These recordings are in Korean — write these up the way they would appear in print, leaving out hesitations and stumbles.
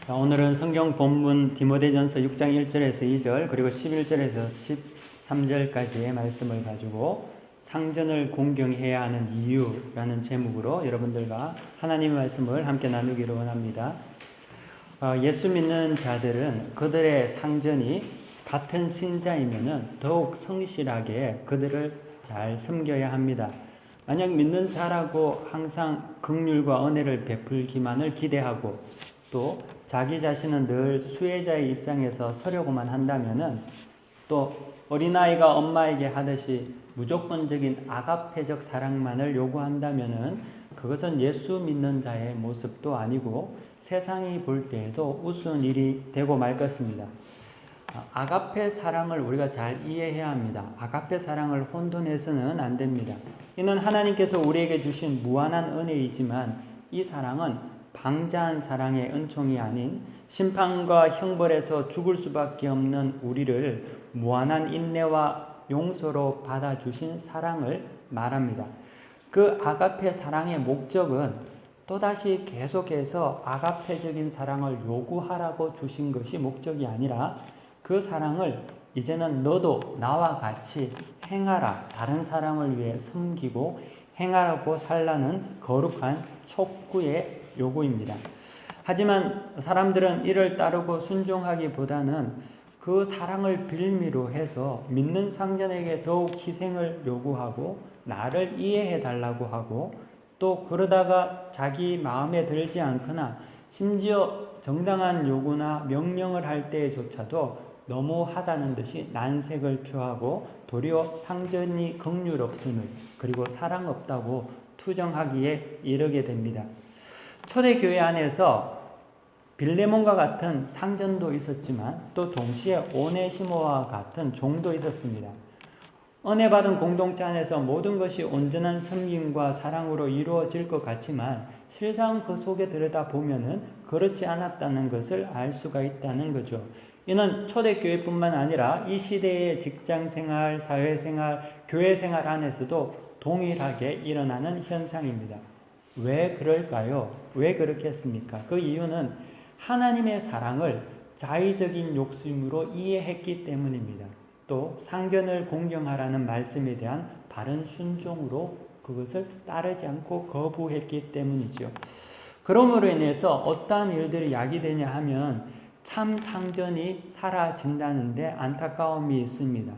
자, 오늘은 성경 본문 디모데전서 6장 1절에서 2절 그리고 11절에서 13절까지의 말씀을 가지고 상전을 공경해야 하는 이유라는 제목으로 여러분들과 하나님의 말씀을 함께 나누기를 원합니다. 예수 믿는 자들은 그들의 상전이 같은 신자이면 더욱 성실하게 그들을 잘 섬겨야 합니다. 만약 믿는 자라고 항상 긍휼과 은혜를 베풀기만을 기대하고 또 자기 자신은 늘 수혜자의 입장에서 서려고만 한다면은, 또 어린아이가 엄마에게 하듯이 무조건적인 아가페적 사랑만을 요구한다면은 그것은 예수 믿는 자의 모습도 아니고 세상이 볼 때에도 우스운 일이 되고 말 것입니다. 아가페 사랑을 우리가 잘 이해해야 합니다. 아가페 사랑을 혼돈해서는 안 됩니다. 이는 하나님께서 우리에게 주신 무한한 은혜이지만 이 사랑은 방자한 사랑의 은총이 아닌 심판과 형벌에서 죽을 수밖에 없는 우리를 무한한 인내와 용서로 받아주신 사랑을 말합니다. 그 아가페 사랑의 목적은 또다시 계속해서 아가페적인 사랑을 요구하라고 주신 것이 목적이 아니라 그 사랑을 이제는 너도 나와 같이 행하라, 다른 사람을 위해 섬기고 행하라고 살라는 거룩한 촉구의 요구입니다. 하지만 사람들은 이를 따르고 순종하기보다는 그 사랑을 빌미로 해서 믿는 상전에게 더욱 희생을 요구하고 나를 이해해 달라고 하고, 또 그러다가 자기 마음에 들지 않거나 심지어 정당한 요구나 명령을 할 때조차도 너무하다는 듯이 난색을 표하고 도리어 상전이 긍휼 없음을, 그리고 사랑 없다고 투정하기에 이르게 됩니다. 초대교회 안에서 빌레몬과 같은 상전도 있었지만 또 동시에 오네시모와 같은 종도 있었습니다. 은혜 받은 공동체 안에서 모든 것이 온전한 섬김과 사랑으로 이루어질 것 같지만 실상 그 속에 들여다보면은 그렇지 않았다는 것을 알 수가 있다는 거죠. 이는 초대교회뿐만 아니라 이 시대의 직장생활, 사회생활, 교회생활 안에서도 동일하게 일어나는 현상입니다. 왜 그럴까요? 왜 그렇게 했습니까? 그 이유는 하나님의 사랑을 자의적인 욕심으로 이해했기 때문입니다. 또 상전을 공경하라는 말씀에 대한 바른 순종으로 그것을 따르지 않고 거부했기 때문이죠. 그러므로 인해서 어떠한 일들이 야기되냐 하면 참 상전이 사라진다는데 안타까움이 있습니다.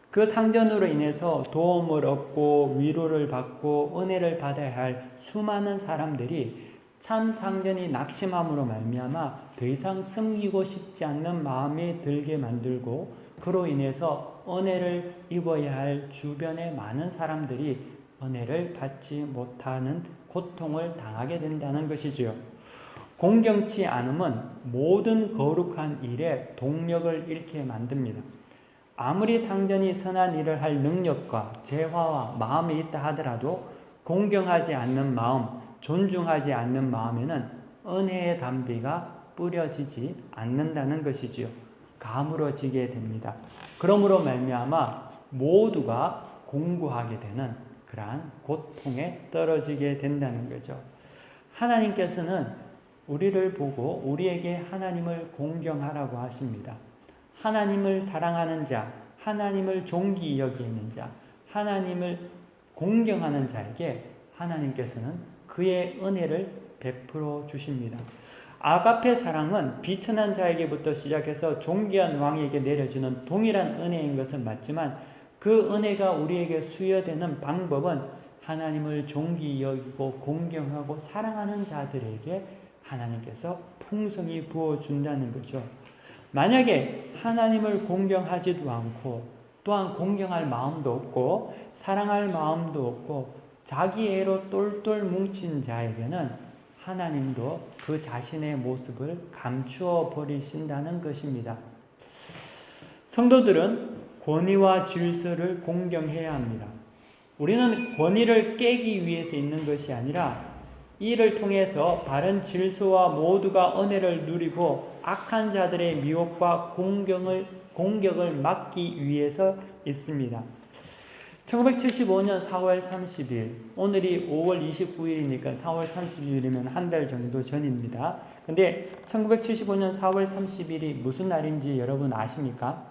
그 상전으로 인해서 도움을 얻고 위로를 받고 은혜를 받아야 할 수많은 사람들이 참 상전이 낙심함으로 말미암아 더 이상 섬기고 싶지 않는 마음이 들게 만들고, 그로 인해서 은혜를 입어야 할 주변의 많은 사람들이 은혜를 받지 못하는 고통을 당하게 된다는 것이지요. 공경치 않음은 모든 거룩한 일에 동력을 잃게 만듭니다. 아무리 상전이 선한 일을 할 능력과 재화와 마음이 있다 하더라도 공경하지 않는 마음, 존중하지 않는 마음에는 은혜의 담비가 뿌려지지 않는다는 것이지요. 가물어지게 됩니다. 그러므로 말미암아 모두가 공고하게 되는 그러한 고통에 떨어지게 된다는 거죠. 하나님께서는 우리를 보고 우리에게 하나님을 공경하라고 하십니다. 하나님을 사랑하는 자, 하나님을 존귀 여기는 자, 하나님을 공경하는 자에게 하나님께서는 그의 은혜를 베풀어 주십니다. 아가페 사랑은 비천한 자에게부터 시작해서 존귀한 왕에게 내려주는 동일한 은혜인 것은 맞지만 그 은혜가 우리에게 수여되는 방법은 하나님을 존귀 여기고 공경하고 사랑하는 자들에게 하나님께서 풍성히 부어준다는 거죠. 만약에 하나님을 공경하지도 않고 또한 공경할 마음도 없고 사랑할 마음도 없고 자기 애로 똘똘 뭉친 자에게는 하나님도 그 자신의 모습을 감추어 버리신다는 것입니다. 성도들은 권위와 질서를 공경해야 합니다. 우리는 권위를 깨기 위해서 있는 것이 아니라 이를 통해서 바른 질서와 모두가 은혜를 누리고 악한 자들의 미혹과 공격을 막기 위해서 있습니다. 1975년 4월 30일, 오늘이 5월 29일이니까 4월 30일이면 한 달 정도 전입니다. 근데 1975년 4월 30일이 무슨 날인지 여러분 아십니까?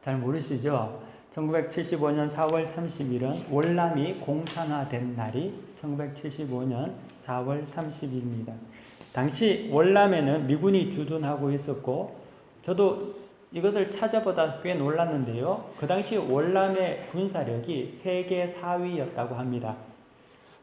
잘 모르시죠? 1975년 4월 30일은 월남이 공산화된 날이 1975년 4월 30일입니다. 당시 월남에는 미군이 주둔하고 있었고, 저도 이것을 찾아보다 꽤 놀랐는데요. 그 당시 월남의 군사력이 세계 4위였다고 합니다.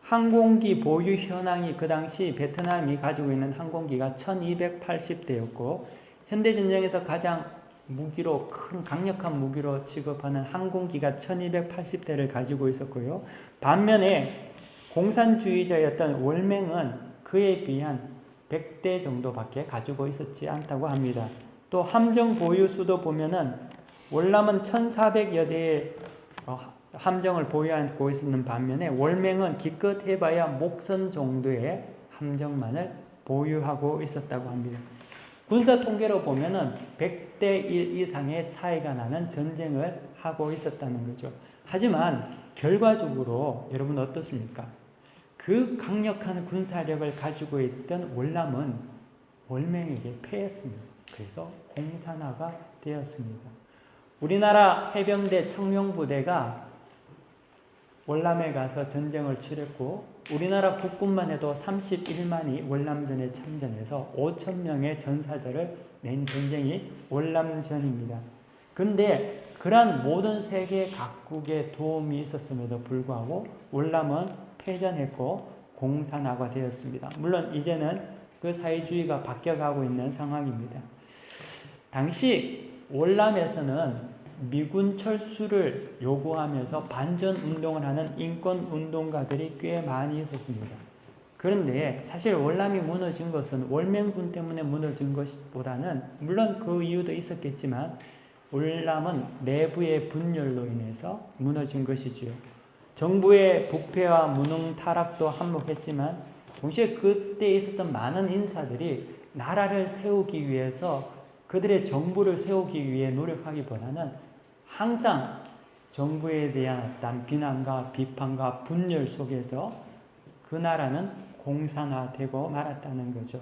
항공기 보유 현황이 그 당시 베트남이 가지고 있는 항공기가 1280대였고, 현대전쟁에서 가장 무기로 큰 강력한 무기로 취급하는 항공기가 1280대를 가지고 있었고요. 반면에 공산주의자였던 월맹은 그에 비한 100대 정도밖에 가지고 있었지 않다고 합니다. 또 함정 보유 수도 보면은 월남은 1400여 대의 함정을 보유하고 있었는 반면에 월맹은 기껏 해봐야 목선 정도의 함정만을 보유하고 있었다고 합니다. 군사 통계로 보면은 100대 1 이상의 차이가 나는 전쟁을 하고 있었다는 거죠. 하지만 결과적으로 여러분 어떻습니까? 그 강력한 군사력을 가지고 있던 월남은 월맹에게 패했습니다. 그래서 공산화가 되었습니다. 우리나라 해병대 청룡부대가 월남에 가서 전쟁을 치렀고, 우리나라 국군만 해도 31만이 월남전에 참전해서 5,000명의 전사자를 낸 전쟁이 월남전입니다. 근데 그러한 모든 세계 각국의 도움이 있었음에도 불구하고 월남은 패전했고 공산화가 되었습니다. 물론 이제는 그 사회주의가 바뀌어가고 있는 상황입니다. 당시 월남에서는 미군 철수를 요구하면서 반전 운동을 하는 인권 운동가들이 꽤 많이 있었습니다. 그런데 사실 월남이 무너진 것은 월맹군 때문에 무너진 것보다는, 물론 그 이유도 있었겠지만 월남은 내부의 분열로 인해서 무너진 것이지요. 정부의 부패와 무능 타락도 한몫했지만 동시에 그때 있었던 많은 인사들이 나라를 세우기 위해서 그들의 정부를 세우기 위해 노력하기보다는 항상 정부에 대한 어떤 비난과 비판과 분열 속에서 그 나라는 공산화되고 말았다는 거죠.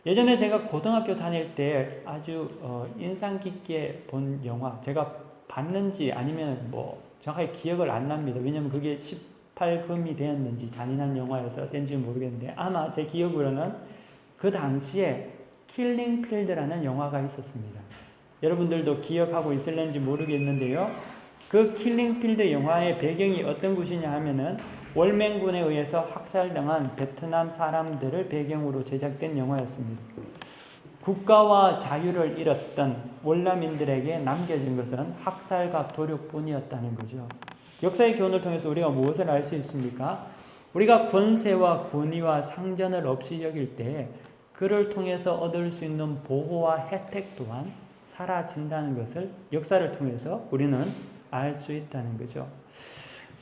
예전에 제가 고등학교 다닐 때 아주 인상 깊게 본 영화, 제가 봤는지 아니면 정확하게 기억을 안 납니다. 왜냐하면 그게 18금이 되었는지 잔인한 영화여서 어땠는지 모르겠는데, 아마 제 기억으로는 그 당시에 킬링 필드라는 영화가 있었습니다. 여러분들도 기억하고 있을는지 모르겠는데요. 그 킬링 필드 영화의 배경이 어떤 곳이냐 하면은 월맹군에 의해서 학살당한 베트남 사람들을 배경으로 제작된 영화였습니다. 국가와 자유를 잃었던 월남인들에게 남겨진 것은 학살과 도륙뿐이었다는 거죠. 역사의 교훈을 통해서 우리가 무엇을 알 수 있습니까? 우리가 권세와 권위와 상전을 없이 여길 때 그를 통해서 얻을 수 있는 보호와 혜택 또한 사라진다는 것을 역사를 통해서 우리는 알 수 있다는 거죠.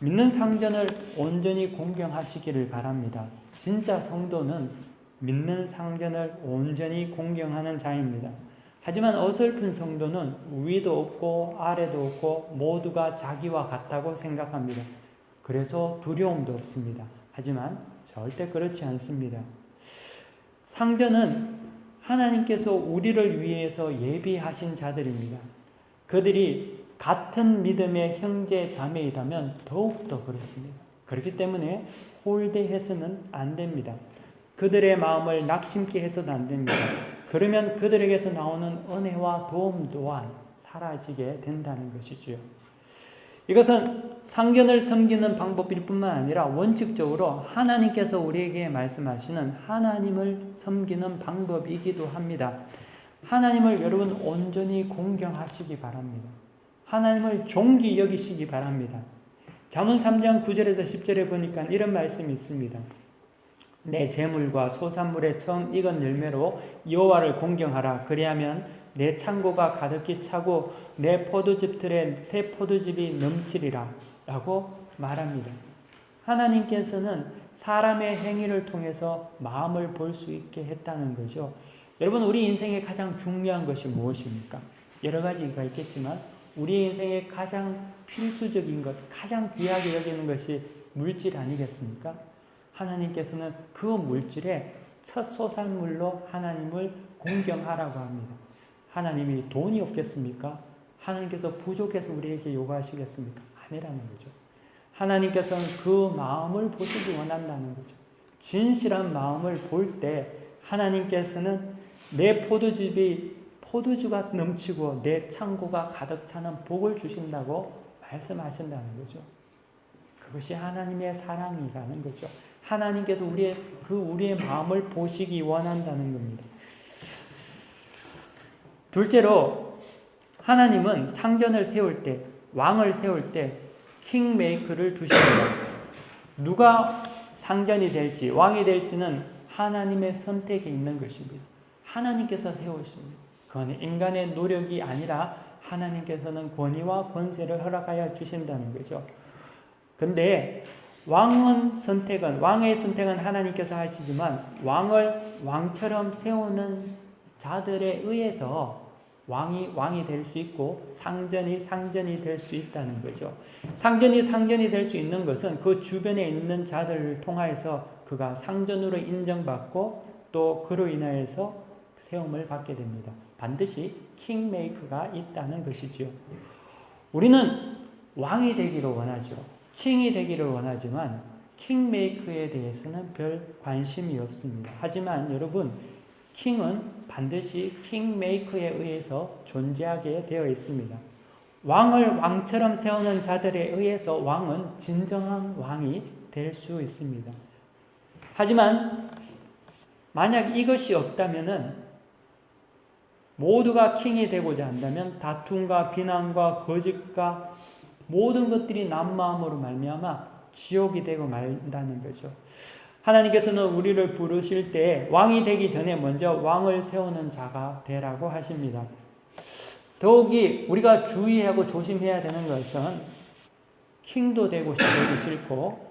믿는 상전을 온전히 공경하시기를 바랍니다. 진짜 성도는 믿는 상전을 온전히 공경하는 자입니다. 하지만 어설픈 성도는 위도 없고 아래도 없고 모두가 자기와 같다고 생각합니다. 그래서 두려움도 없습니다. 하지만 절대 그렇지 않습니다. 상전은 하나님께서 우리를 위해서 예비하신 자들입니다. 그들이 같은 믿음의 형제 자매이다면 더욱더 그렇습니다. 그렇기 때문에 홀대해서는 안 됩니다. 그들의 마음을 낙심케 해서도 안 됩니다. 그러면 그들에게서 나오는 은혜와 도움 또한 사라지게 된다는 것이지요. 이것은 상전을 섬기는 방법일 뿐만 아니라 원칙적으로 하나님께서 우리에게 말씀하시는 하나님을 섬기는 방법이기도 합니다. 하나님을 여러분 온전히 공경하시기 바랍니다. 하나님을 존귀 여기시기 바랍니다. 잠언 3장 9절에서 10절에 보니까 이런 말씀이 있습니다. 내 재물과 소산물의 처음 익은 열매로 여호와를 공경하라. 그리하면 내 창고가 가득히 차고 내 포도즙 틀에 새 포도즙이 넘치리라 라고 말합니다. 하나님께서는 사람의 행위를 통해서 마음을 볼 수 있게 했다는 거죠. 여러분, 우리 인생의 가장 중요한 것이 무엇입니까? 여러 가지가 있겠지만 우리 인생에 가장 필수적인 것, 가장 귀하게 여기는 것이 물질 아니겠습니까? 하나님께서는 그 물질의 첫 소산물로 하나님을 공경하라고 합니다. 하나님이 돈이 없겠습니까? 하나님께서 부족해서 우리에게 요구하시겠습니까? 아니라는 거죠. 하나님께서는 그 마음을 보시기 원한다는 거죠. 진실한 마음을 볼 때 하나님께서는 내 포도주가 넘치고 내 창고가 가득 차는 복을 주신다고 말씀하신다는 거죠. 그것이 하나님의 사랑이라는 거죠. 하나님께서 우리의 마음을 보시기 원한다는 겁니다. 둘째로 하나님은 상전을 세울 때, 왕을 세울 때 킹메이커를 두십니다. 누가 상전이 될지, 왕이 될지는 하나님의 선택에 있는 것입니다. 하나님께서 세우십니다. 그건 인간의 노력이 아니라 하나님께서는 권위와 권세를 허락하여 주신다는 거죠. 근데 왕의 선택은 하나님께서 하시지만 왕을 왕처럼 세우는 자들에 의해서 왕이 될 수 있고 상전이 될 수 있다는 거죠. 상전이 될 수 있는 것은 그 주변에 있는 자들을 통하여서 그가 상전으로 인정받고 또 그로 인하여서 세움을 받게 됩니다. 반드시 킹메이커가 있다는 것이죠. 우리는 왕이 되기를 원하죠. 킹이 되기를 원하지만 킹메이커에 대해서는 별 관심이 없습니다. 하지만 여러분, 킹은 반드시 킹메이커에 의해서 존재하게 되어 있습니다. 왕을 왕처럼 세우는 자들에 의해서 왕은 진정한 왕이 될 수 있습니다. 하지만 만약 이것이 없다면은 모두가 킹이 되고자 한다면 다툼과 비난과 거짓과 모든 것들이 남 마음으로 말미암아 지옥이 되고 말다는 거죠. 하나님께서는 우리를 부르실 때 왕이 되기 전에 먼저 왕을 세우는 자가 되라고 하십니다. 더욱이 우리가 주의하고 조심해야 되는 것은 킹도 되기 싫고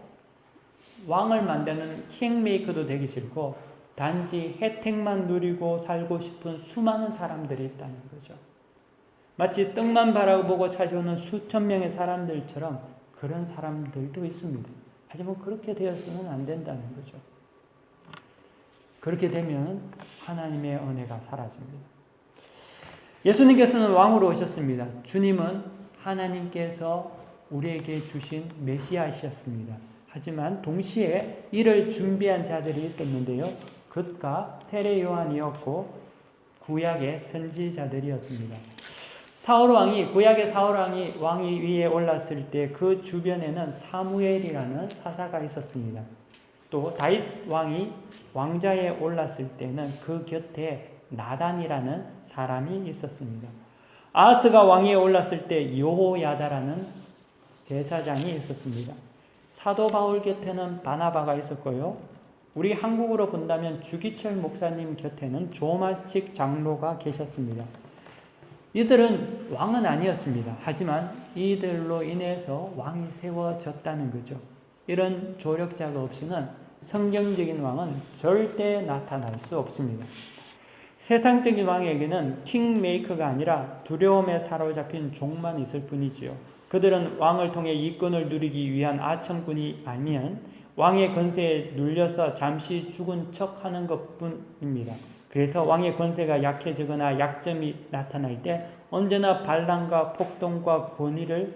왕을 만드는 킹메이커도 되기 싫고 단지 혜택만 누리고 살고 싶은 수많은 사람들이 있다는 거죠. 마치 떡만 바라보고 찾아오는 수천 명의 사람들처럼 그런 사람들도 있습니다. 하지만 그렇게 되어서는 안 된다는 거죠. 그렇게 되면 하나님의 은혜가 사라집니다. 예수님께서는 왕으로 오셨습니다. 주님은 하나님께서 우리에게 주신 메시아이셨습니다. 하지만 동시에 이를 준비한 자들이 있었는데요. 그가 세례 요한이었고 구약의 선지자들이었습니다. 구약의 사울 왕이 위에 올랐을 때 그 주변에는 사무엘이라는 사사가 있었습니다. 또 다윗 왕이 왕자에 올랐을 때는 그 곁에 나단이라는 사람이 있었습니다. 아하스가 왕위에 올랐을 때 여호야다라는 제사장이 있었습니다. 사도 바울 곁에는 바나바가 있었고요. 우리 한국으로 본다면 주기철 목사님 곁에는 조마식 장로가 계셨습니다. 이들은 왕은 아니었습니다. 하지만 이들로 인해서 왕이 세워졌다는 거죠. 이런 조력자가 없이는 성경적인 왕은 절대 나타날 수 없습니다. 세상적인 왕에게는 킹메이커가 아니라 두려움에 사로잡힌 종만 있을 뿐이지요. 그들은 왕을 통해 이권을 누리기 위한 아첨꾼이 아니면 왕의 권세에 눌려서 잠시 죽은 척하는 것뿐입니다. 그래서 왕의 권세가 약해지거나 약점이 나타날 때 언제나 반란과 폭동과 권위를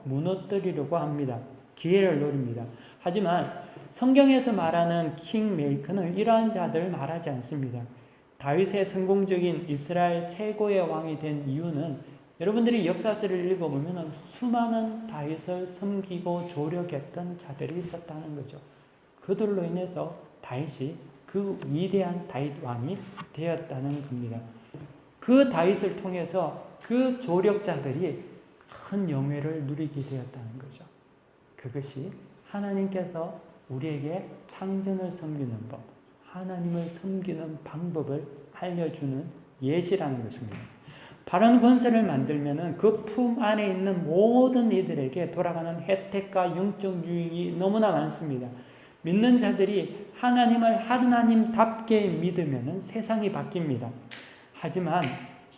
무너뜨리려고 합니다. 기회를 노립니다. 하지만 성경에서 말하는 킹메이커는 이러한 자들을 말하지 않습니다. 다윗의 성공적인 이스라엘 최고의 왕이 된 이유는 여러분들이 역사서를 읽어보면 수많은 다윗을 섬기고 조력했던 자들이 있었다는 거죠. 그들로 인해서 다윗이 그 위대한 다윗 왕이 되었다는 겁니다. 그 다윗을 통해서 그 조력자들이 큰 영예를 누리게 되었다는 거죠. 그것이 하나님께서 우리에게 상전을 섬기는 법, 하나님을 섬기는 방법을 알려주는 예시라는 것입니다. 바른 권세를 만들면은 그 품 안에 있는 모든 이들에게 돌아가는 혜택과 영적 유익이 너무나 많습니다. 믿는 자들이 하나님을 하나님답게 믿으면은 세상이 바뀝니다. 하지만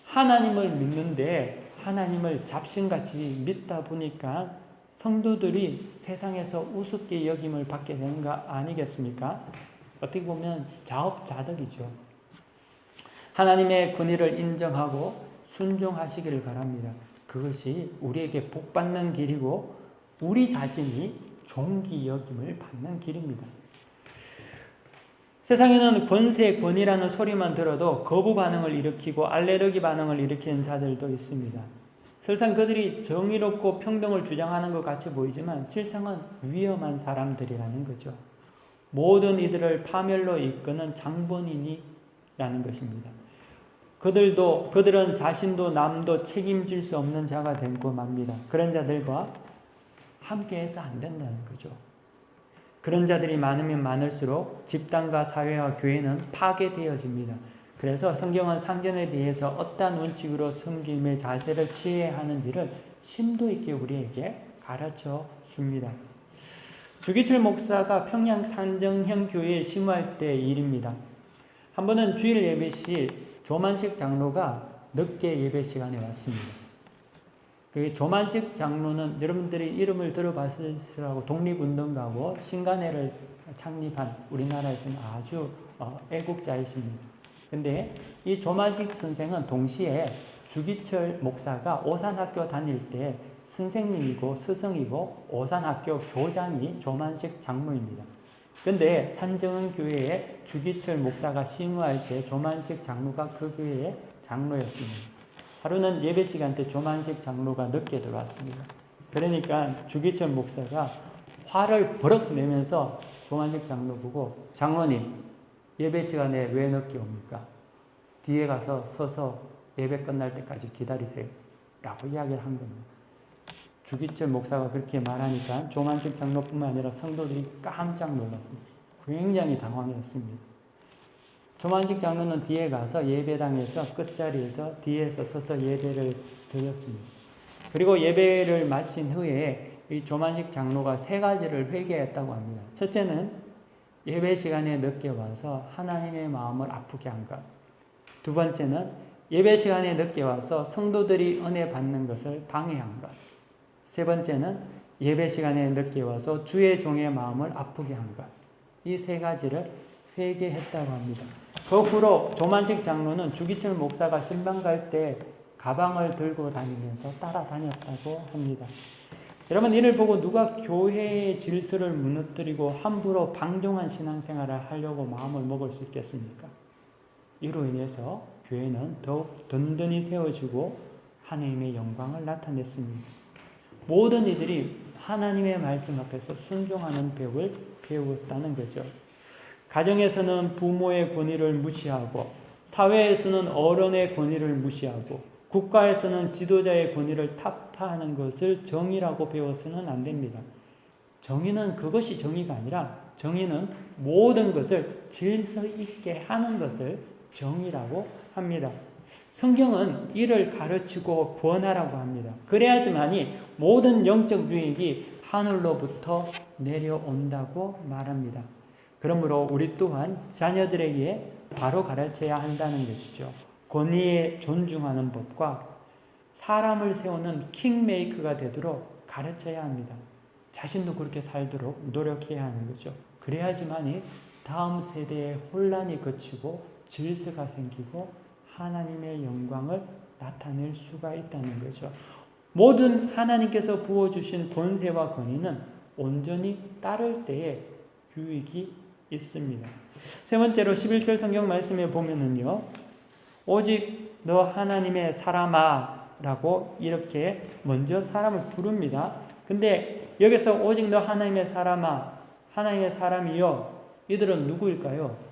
하나님을 믿는데 하나님을 잡신같이 믿다 보니까 성도들이 세상에서 우습게 여김을 받게 되는 거 아니겠습니까? 어떻게 보면 자업자득이죠. 하나님의 권위를 인정하고 순종하시기를 바랍니다. 그것이 우리에게 복받는 길이고 우리 자신이 존귀 여김을 받는 길입니다. 세상에는 권세, 권위라는 소리만 들어도 거부 반응을 일으키고 알레르기 반응을 일으키는 자들도 있습니다. 설상 그들이 정의롭고 평등을 주장하는 것 같이 보이지만 실상은 위험한 사람들이라는 거죠. 모든 이들을 파멸로 이끄는 장본인이라는 것입니다. 그들은 자신도 남도 책임질 수 없는 자가 되고 맙니다. 그런 자들과 함께해서 안 된다는 거죠. 그런 자들이 많으면 많을수록 집단과 사회와 교회는 파괴되어집니다. 그래서 성경은 상전에 대해서 어떠한 원칙으로 섬김의 자세를 취해야 하는지를 심도 있게 우리에게 가르쳐 줍니다. 주기철 목사가 평양 산정형 교회에 심호할 때의 일입니다. 한 번은 주일 예배 시 조만식 장로가 늦게 예배 시간에 왔습니다. 그 조만식 장로는 여러분들이 이름을 들어봤으라고 독립운동가고 신간회를 창립한 우리나라에서는 아주 애국자이십니다. 근데 이 조만식 선생은 동시에 주기철 목사가 오산학교 다닐 때 선생님이고 스승이고 오산학교 교장이 조만식 장로입니다. 근데 산정은 교회에 주기철 목사가 심호할 때 조만식 장로가 그 교회의 장로였습니다. 하루는 예배 시간 때 조만식 장로가 늦게 들어왔습니다. 그러니까 주기철 목사가 화를 버럭 내면서 조만식 장로 보고 장로님 예배 시간에 왜 늦게 옵니까? 뒤에 가서 서서 예배 끝날 때까지 기다리세요. 라고 이야기를 한 겁니다. 주기철 목사가 그렇게 말하니까 조만식 장로뿐만 아니라 성도들이 깜짝 놀랐습니다. 굉장히 당황했습니다. 조만식 장로는 뒤에 가서 예배당에서 끝자리에서 뒤에서 서서 예배를 드렸습니다. 그리고 예배를 마친 후에 이 조만식 장로가 3가지를 회개했다고 합니다. 첫째는 예배 시간에 늦게 와서 하나님의 마음을 아프게 한 것. 두 번째는 예배 시간에 늦게 와서 성도들이 은혜 받는 것을 방해한 것. 세 번째는 예배 시간에 늦게 와서 주의 종의 마음을 아프게 한 것. 이 3가지를 회개했다고 합니다. 그 후로 조만식 장로는 주기철 목사가 신방 갈 때 가방을 들고 다니면서 따라다녔다고 합니다. 여러분 이를 보고 누가 교회의 질서를 무너뜨리고 함부로 방종한 신앙생활을 하려고 마음을 먹을 수 있겠습니까? 이로 인해서 교회는 더욱 든든히 세워지고 하나님의 영광을 나타냈습니다. 모든 이들이 하나님의 말씀 앞에서 순종하는 배을 배웠다는 거죠. 가정에서는 부모의 권위를 무시하고 사회에서는 어른의 권위를 무시하고 국가에서는 지도자의 권위를 타파하는 것을 정의라고 배워서는 안 됩니다. 정의는 그것이 정의가 아니라 정의는 모든 것을 질서 있게 하는 것을 정의라고 합니다. 성경은 이를 가르치고 권하라고 합니다. 그래야지만이 모든 영적 유익이 하늘로부터 내려온다고 말합니다. 그러므로 우리 또한 자녀들에게 바로 가르쳐야 한다는 것이죠. 권위에 존중하는 법과 사람을 세우는 킹메이커가 되도록 가르쳐야 합니다. 자신도 그렇게 살도록 노력해야 하는 거죠. 그래야지만이 다음 세대의 혼란이 그치고 질서가 생기고 하나님의 영광을 나타낼 수가 있다는 거죠. 모든 하나님께서 부어주신 권세와 권위는 온전히 따를 때에 유익이 있습니다. 세 번째로 11절 성경 말씀에 보면은요, 오직 너 하나님의 사람아 라고 이렇게 먼저 사람을 부릅니다. 근데 여기서 오직 너 하나님의 사람아, 하나님의 사람이요, 이들은 누구일까요?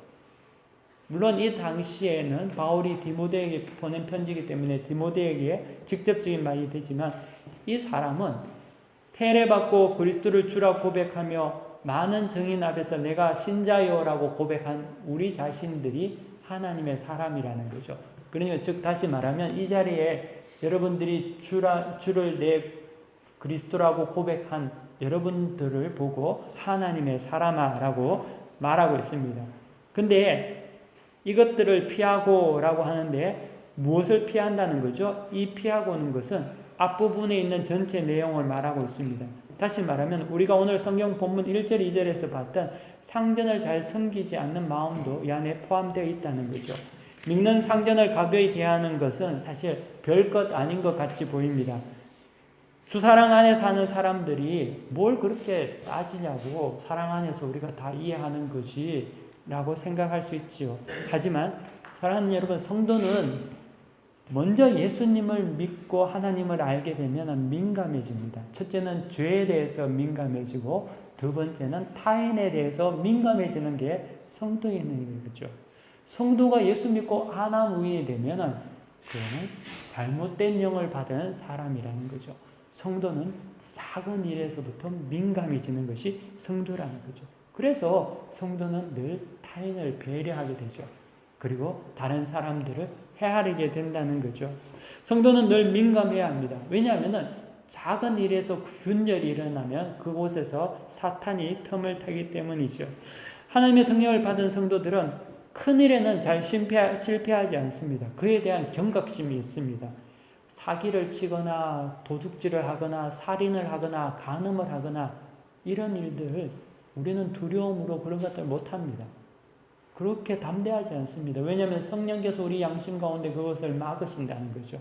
물론 이 당시에는 바울이 디모데에게 보낸 편지이기 때문에 디모데에게 직접적인 말이 되지만 이 사람은 세례받고 그리스도를 주라 고백하며 많은 증인 앞에서 내가 신자요라고 고백한 우리 자신들이 하나님의 사람이라는 거죠. 그러니까 즉 다시 말하면 이 자리에 여러분들이 주를 내 그리스도라고 고백한 여러분들을 보고 하나님의 사람아라고 말하고 있습니다. 근데 이것들을 피하고라고 하는데 무엇을 피한다는 거죠? 이 피하고 오는 것은 앞부분에 있는 전체 내용을 말하고 있습니다. 다시 말하면 우리가 오늘 성경 본문 1절, 2절에서 봤던 상전을 잘 섬기지 않는 마음도 이 안에 포함되어 있다는 거죠. 믿는 상전을 가벼이 대하는 것은 사실 별것 아닌 것 같이 보입니다. 주사랑 안에 사는 사람들이 뭘 그렇게 따지냐고, 사랑 안에서 우리가 다 이해하는 것이 라고 생각할 수 있지요. 하지만 사랑하는 여러분, 성도는 먼저 예수님을 믿고 하나님을 알게 되면 민감해집니다. 첫째는 죄에 대해서 민감해지고, 두 번째는 타인에 대해서 민감해지는 게 성도에 있는 거죠. 성도가 예수 믿고 안함의 되면 그거는 잘못된 영을 받은 사람이라는 거죠. 성도는 작은 일에서부터 민감해지는 것이 성도라는 거죠. 그래서 성도는 늘 타인을 배려하게 되죠. 그리고 다른 사람들을 헤아리게 된다는 거죠. 성도는 늘 민감해야 합니다. 왜냐하면 작은 일에서 균열이 일어나면 그곳에서 사탄이 틈을 타기 때문이죠. 하나님의 성령을 받은 성도들은 큰 일에는 잘 실패하지 않습니다. 그에 대한 경각심이 있습니다. 사기를 치거나 도둑질을 하거나 살인을 하거나 간음을 하거나 이런 일들 우리는 두려움으로 그런 것들 못합니다. 그렇게 담대하지 않습니다. 왜냐하면 성령께서 우리 양심 가운데 그것을 막으신다는 거죠.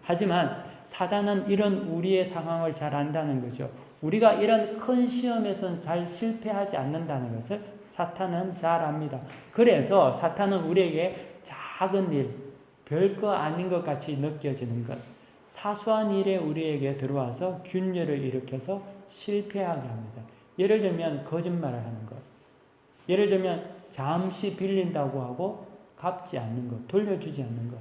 하지만 사단은 이런 우리의 상황을 잘 안다는 거죠. 우리가 이런 큰 시험에서는 잘 실패하지 않는다는 것을 사탄은 잘 압니다. 그래서 사탄은 우리에게 작은 일, 별거 아닌 것 같이 느껴지는 것, 사소한 일에 우리에게 들어와서 균열을 일으켜서 실패하게 합니다. 예를 들면 거짓말을 하는 것, 예를 들면 잠시 빌린다고 하고 갚지 않는 것, 돌려주지 않는 것,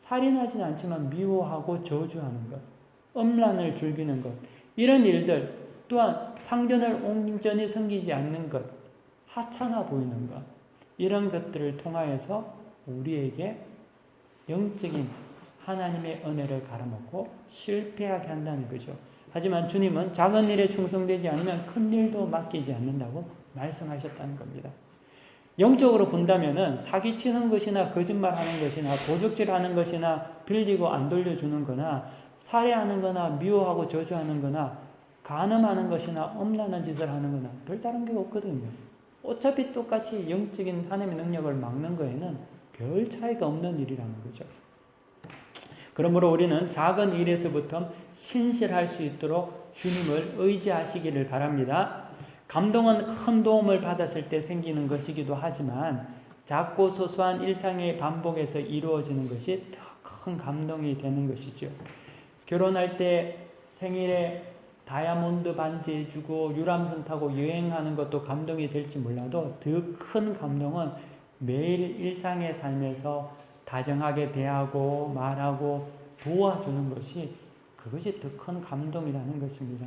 살인하지는 않지만 미워하고 저주하는 것, 음란을 즐기는 것, 이런 일들, 또한 상전을 온전히 섬기지 않는 것, 하찮아 보이는 것, 이런 것들을 통하여서 우리에게 영적인 하나님의 은혜를 갈아먹고 실패하게 한다는 거죠. 하지만 주님은 작은 일에 충성되지 않으면 큰 일도 맡기지 않는다고 말씀하셨다는 겁니다. 영적으로 본다면은 사기치는 것이나 거짓말하는 것이나 도둑질하는 것이나 빌리고 안 돌려주는 거나 살해하는 거나 미워하고 저주하는 거나 간음하는 것이나 음란한 짓을 하는 거나 별다른 게 없거든요. 어차피 똑같이 영적인 하나님의 능력을 막는 거에는 별 차이가 없는 일이라는 거죠. 그러므로 우리는 작은 일에서부터 신실할 수 있도록 주님을 의지하시기를 바랍니다. 감동은 큰 도움을 받았을 때 생기는 것이기도 하지만 작고 소소한 일상의 반복에서 이루어지는 것이 더 큰 감동이 되는 것이죠. 결혼할 때 생일에 다이아몬드 반지 해주고 유람선 타고 여행하는 것도 감동이 될지 몰라도 더 큰 감동은 매일 일상의 삶에서 다정하게 대하고 말하고 도와주는 것이, 그것이 더 큰 감동이라는 것입니다.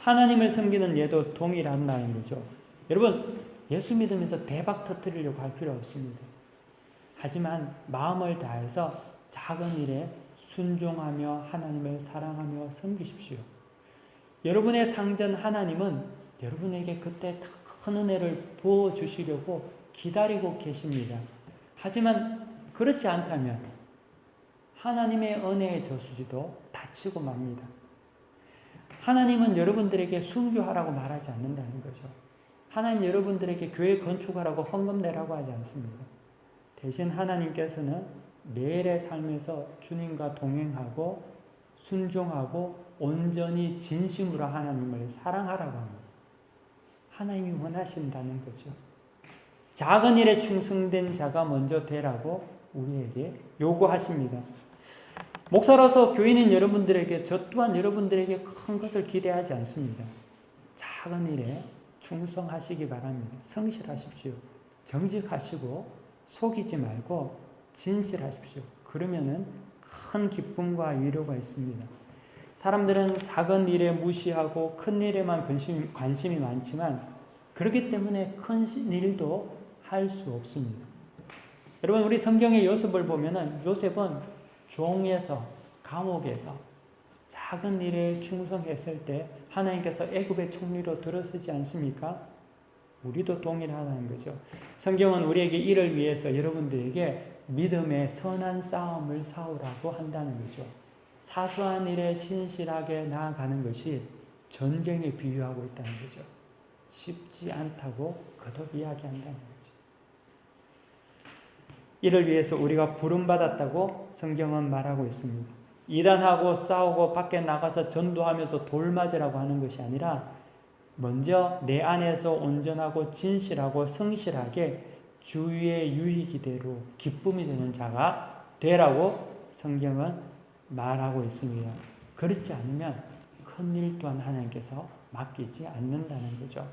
하나님을 섬기는 예도 동일한다는 거죠. 여러분, 예수 믿으면서 대박 터뜨리려고 할 필요 없습니다. 하지만 마음을 다해서 작은 일에 순종하며 하나님을 사랑하며 섬기십시오. 여러분의 상전 하나님은 여러분에게 그때 큰 은혜를 부어주시려고 기다리고 계십니다. 하지만 그렇지 않다면 하나님의 은혜의 저수지도 닫히고 맙니다. 하나님은 여러분들에게 순교하라고 말하지 않는다는 거죠. 하나님 여러분들에게 교회 건축하라고 헌금 내라고 하지 않습니다. 대신 하나님께서는 매일의 삶에서 주님과 동행하고 순종하고 온전히 진심으로 하나님을 사랑하라고 합니다. 하나님이 원하신다는 거죠. 작은 일에 충성된 자가 먼저 되라고 우리에게 요구하십니다. 목사로서 교인인 여러분들에게, 저 또한 여러분들에게 큰 것을 기대하지 않습니다. 작은 일에 충성하시기 바랍니다. 성실하십시오. 정직하시고 속이지 말고 진실하십시오. 그러면은 큰 기쁨과 위로가 있습니다. 사람들은 작은 일에 무시하고 큰 일에만 관심이 많지만 그렇기 때문에 큰 일도 할 수 없습니다. 여러분, 우리 성경의 요셉을 보면은 요셉은 종에서, 감옥에서 작은 일에 충성했을 때 하나님께서 애굽의 총리로 들어서지 않습니까? 우리도 동일하다는 거죠. 성경은 우리에게 이를 위해서 여러분들에게 믿음의 선한 싸움을 싸우라고 한다는 거죠. 사소한 일에 신실하게 나아가는 것이 전쟁에 비유하고 있다는 거죠. 쉽지 않다고 거듭 이야기한다는 거죠. 이를 위해서 우리가 부름받았다고 성경은 말하고 있습니다. 이단하고 싸우고 밖에 나가서 전도하면서 돌 맞으라고 하는 것이 아니라 먼저 내 안에서 온전하고 진실하고 성실하게 주위의 유익이대로 기쁨이 되는 자가 되라고 성경은 말하고 있습니다. 그렇지 않으면 큰일 또한 하나님께서 맡기지 않는다는 거죠.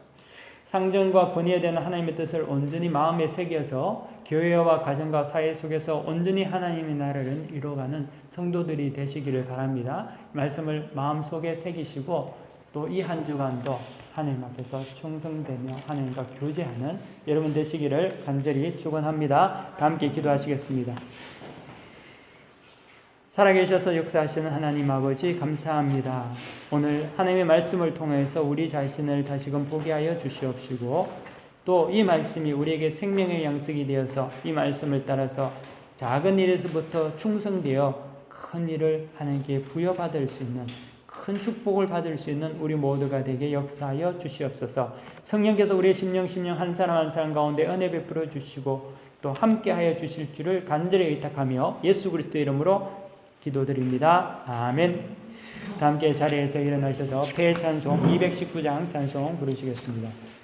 상전과 번뇌되는 하나님의 뜻을 온전히 마음에 새겨서 교회와 가정과 사회 속에서 온전히 하나님의 나라를 이루어가는 성도들이 되시기를 바랍니다. 말씀을 마음속에 새기시고 또 이 한 주간도 하나님 앞에서 충성되며 하나님과 교제하는 여러분 되시기를 간절히 축원합니다. 다 함께 기도하시겠습니다. 살아계셔서 역사하시는 하나님 아버지 감사합니다. 오늘 하나님의 말씀을 통해서 우리 자신을 다시금 보게 하여 주시옵시고 또 이 말씀이 우리에게 생명의 양식이 되어서 이 말씀을 따라서 작은 일에서부터 충성되어 큰 일을 하나님께 부여받을 수 있는 큰 축복을 받을 수 있는 우리 모두가 되게 역사하여 주시옵소서. 성령께서 우리의 심령 한 사람 한 사람 가운데 은혜 베풀어 주시고 또 함께하여 주실 줄을 간절히 의탁하며 예수 그리스도의 이름으로 기도드립니다. 아멘. 다 함께 자리에서 일어나셔서 폐 찬송 219장 찬송 부르시겠습니다.